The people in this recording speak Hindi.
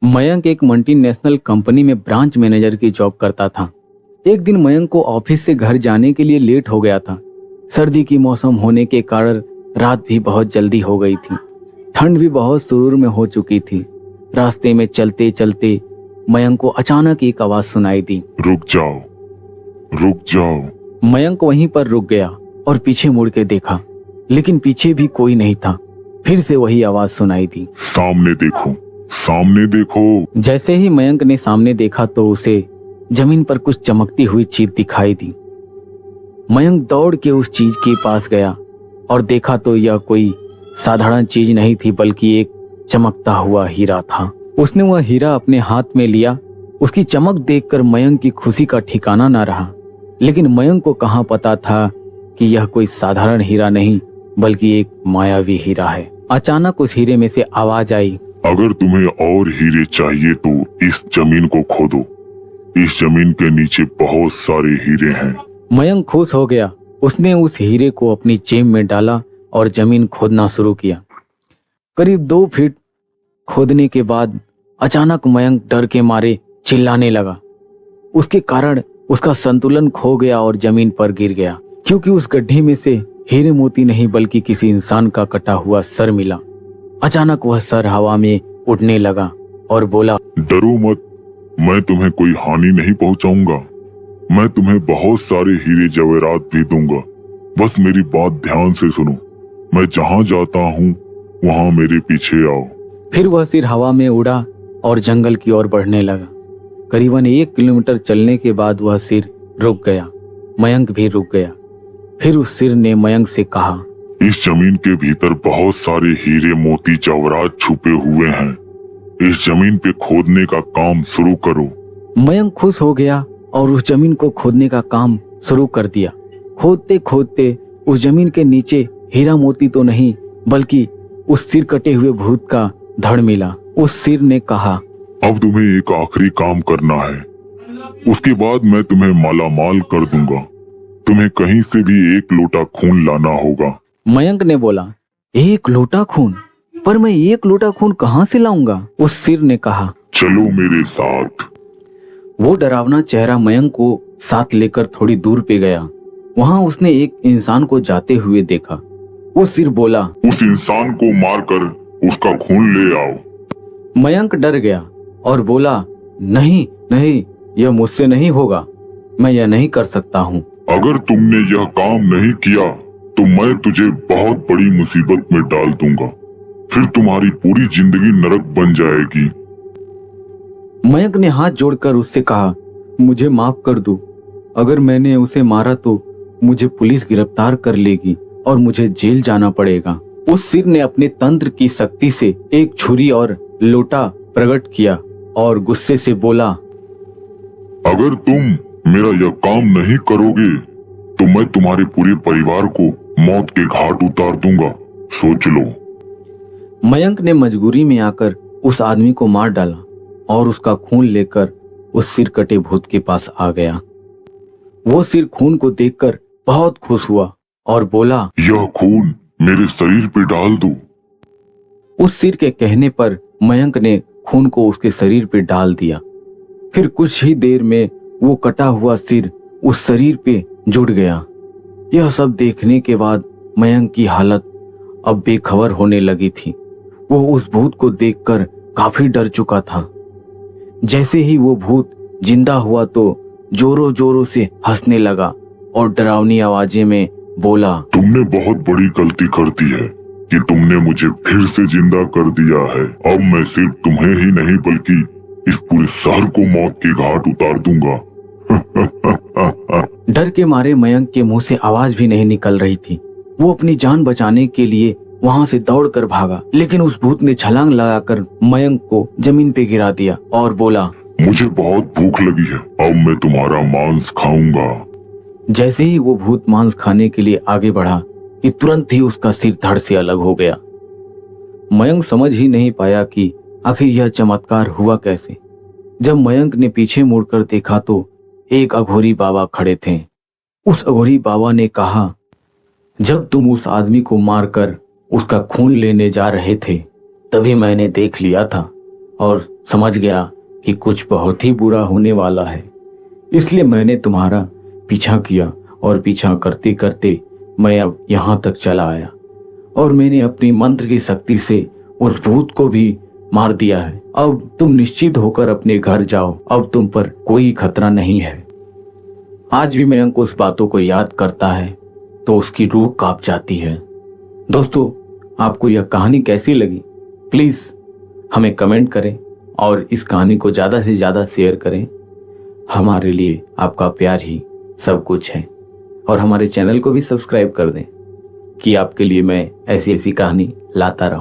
मयंक एक मल्टीनेशनल कंपनी में ब्रांच मैनेजर की जॉब करता था। एक दिन मयंक को ऑफिस से घर जाने के लिए लेट हो गया था। सर्दी की मौसम होने के कारण रात भी बहुत जल्दी हो गई थी। ठंड भी बहुत शुरू में हो चुकी थी। रास्ते में चलते चलते मयंक को अचानक एक आवाज सुनाई दी, रुक जाओ, रुक जाओ। मयंक वहीं पर रुक गया और पीछे मुड़ के देखा, लेकिन पीछे भी कोई नहीं था। फिर से वही आवाज सुनाई दी, सामने देखो, सामने देखो। जैसे ही मयंक ने सामने देखा तो उसे जमीन पर कुछ चमकती हुई चीज दिखाई दी। मयंक दौड़ के उस चीज के पास गया और देखा तो यह कोई साधारण चीज नहीं थी, बल्कि एक चमकता हुआ हीरा था। उसने वह हीरा अपने हाथ में लिया। उसकी चमक देखकर मयंक की खुशी का ठिकाना न रहा। लेकिन मयंक को कहाँ पता था कि यह कोई साधारण हीरा नहीं, बल्कि एक मायावी हीरा है। अचानक उस हीरे में से आवाज आई, अगर तुम्हें और हीरे चाहिए तो इस जमीन को खोदो। इस जमीन के नीचे बहुत सारे हीरे हैं। मयंक खुश हो गया। उसने उस हीरे को अपनी जेब में डाला और जमीन खोदना शुरू किया। करीब 2 फीट खोदने के बाद अचानक मयंक डर के मारे चिल्लाने लगा। उसके कारण उसका संतुलन खो गया और जमीन पर गिर गया, क्योंकि उस गड्ढे में से हीरे मोती नहीं बल्कि किसी इंसान का कटा हुआ सर मिला। अचानक वह सर हवा में उड़ने लगा और बोला, डरो मत, मैं तुम्हें कोई हानि नहीं पहुंचाऊंगा। मैं तुम्हें बहुत सारे हीरे जवेरात भी दूंगा। बस मेरी बात ध्यान से सुनो। मैं जहाँ जाता हूँ वहाँ मेरे पीछे आओ। फिर वह सिर हवा में उड़ा और जंगल की ओर बढ़ने लगा। करीबन 1 किलोमीटर चलने के बाद वह सिर रुक गया। मयंक भी रुक गया। फिर उस सिर ने मयंक से कहा, इस जमीन के भीतर बहुत सारे हीरे मोती जवाहरात छुपे हुए हैं। इस जमीन पे खोदने का काम शुरू करो। मयंक खुश हो गया और उस जमीन को खोदने का काम शुरू कर दिया। खोदते खोदते उस जमीन के नीचे हीरा मोती तो नहीं बल्कि उस सिर कटे हुए भूत का धड़ मिला। उस सिर ने कहा, अब तुम्हें एक आखिरी काम करना है, उसके बाद मैं तुम्हें माला माल कर दूंगा। तुम्हें कहीं से भी 1 लोटा खून लाना होगा। मयंक ने बोला, 1 लोटा खून? पर मैं 1 लोटा खून कहाँ से लाऊंगा? उस सिर ने कहा, चलो मेरे साथ। वो डरावना चेहरा मयंक को साथ लेकर थोड़ी दूर पे गया। वहां उसने एक इंसान को जाते हुए देखा। वो सिर बोला, उस इंसान को मारकर उसका खून ले आओ। मयंक डर गया और बोला, नहीं नहीं, यह मुझसे नहीं होगा। मैं यह नहीं कर सकता हूँ। अगर तुमने यह काम नहीं किया तो मैं तुझे बहुत बड़ी मुसीबत में डाल दूंगा। फिर तुम्हारी पूरी जिंदगी नरक बन जाएगी। मयंक ने हाथ जोड़कर उससे कहा, मुझे माफ कर दो। अगर मैंने उसे मारा तो मुझे पुलिस गिरफ्तार कर लेगी और मुझे जेल जाना पड़ेगा। उस सिर ने अपने तंत्र की शक्ति से एक छुरी और लोटा प्रकट किया और गुस्से से बोला, अगर तुम मेरा यह काम नहीं करोगे तो मैं तुम्हारे पूरे परिवार को मौत के घाट उतार दूंगा। सोच लो। मयंक ने मजबूरी में आकर उस आदमी को मार डाला और उसका खून लेकर उस सिर कटे भूत के पास आ गया। वो सिर खून को देखकर बहुत खुश हुआ और बोला, यह खून मेरे शरीर पे डाल दो। उस सिर के कहने पर मयंक ने खून को उसके शरीर पे डाल दिया। फिर कुछ ही देर में वो कटा हुआ सिर उस शरीर पे जुड़ गया। यह सब देखने के बाद मयंक की हालत अब बेखबर होने लगी थी। वो उस भूत को देखकर काफी डर चुका था। जैसे ही वो भूत जिंदा हुआ तो जोरों जोरों से हंसने लगा और डरावनी आवाजें में बोला, तुमने बहुत बड़ी गलती कर दी है कि तुमने मुझे फिर से जिंदा कर दिया है। अब मैं सिर्फ तुम्हें ही नहीं बल्कि इस पूरे शहर को मौत के घाट उतार दूंगा। डर के मारे मयंक के मुंह से आवाज भी नहीं निकल रही थी। वो अपनी जान बचाने के लिए वहां से दौड़कर भागा, लेकिन उस भूत ने छलांग लगाकर मयंक को जमीन पे गिरा दिया और बोला, मुझे बहुत भूख लगी है, अब मैं तुम्हारा मांस खाऊंगा। जैसे ही वो भूत मांस खाने के लिए आगे बढ़ा कि तुरंत ही उसका सिर धड़ से अलग हो गया। मयंक समझ ही नहीं पाया कि आखिर यह चमत्कार हुआ कैसे। जब मयंक ने पीछे मुड़कर देखा तो एक अघोरी बाबा खड़े थे। उस अघोरी बाबा ने कहा, जब तुम उस आदमी को मारकर उसका खून लेने जा रहे थे तभी मैंने देख लिया था। और समझ गया कि कुछ बहुत ही बुरा होने वाला है। इसलिए मैंने तुम्हारा पीछा किया और पीछा करते करते मैं अब यहाँ तक चला आया और मैंने अपनी मंत्र की शक्ति से उस भूत को भी मार दिया है। अब तुम निश्चित होकर अपने घर जाओ, अब तुम पर कोई खतरा नहीं है। आज भी मयंक उस बातों को याद करता है तो उसकी रूह कांप जाती है। दोस्तों, आपको यह कहानी कैसी लगी प्लीज हमें कमेंट करें और इस कहानी को ज्यादा से ज्यादा शेयर करें। हमारे लिए आपका प्यार ही सब कुछ है और हमारे चैनल को भी सब्सक्राइब कर दें कि आपके लिए मैं ऐसी ऐसी कहानी लाता रहूं।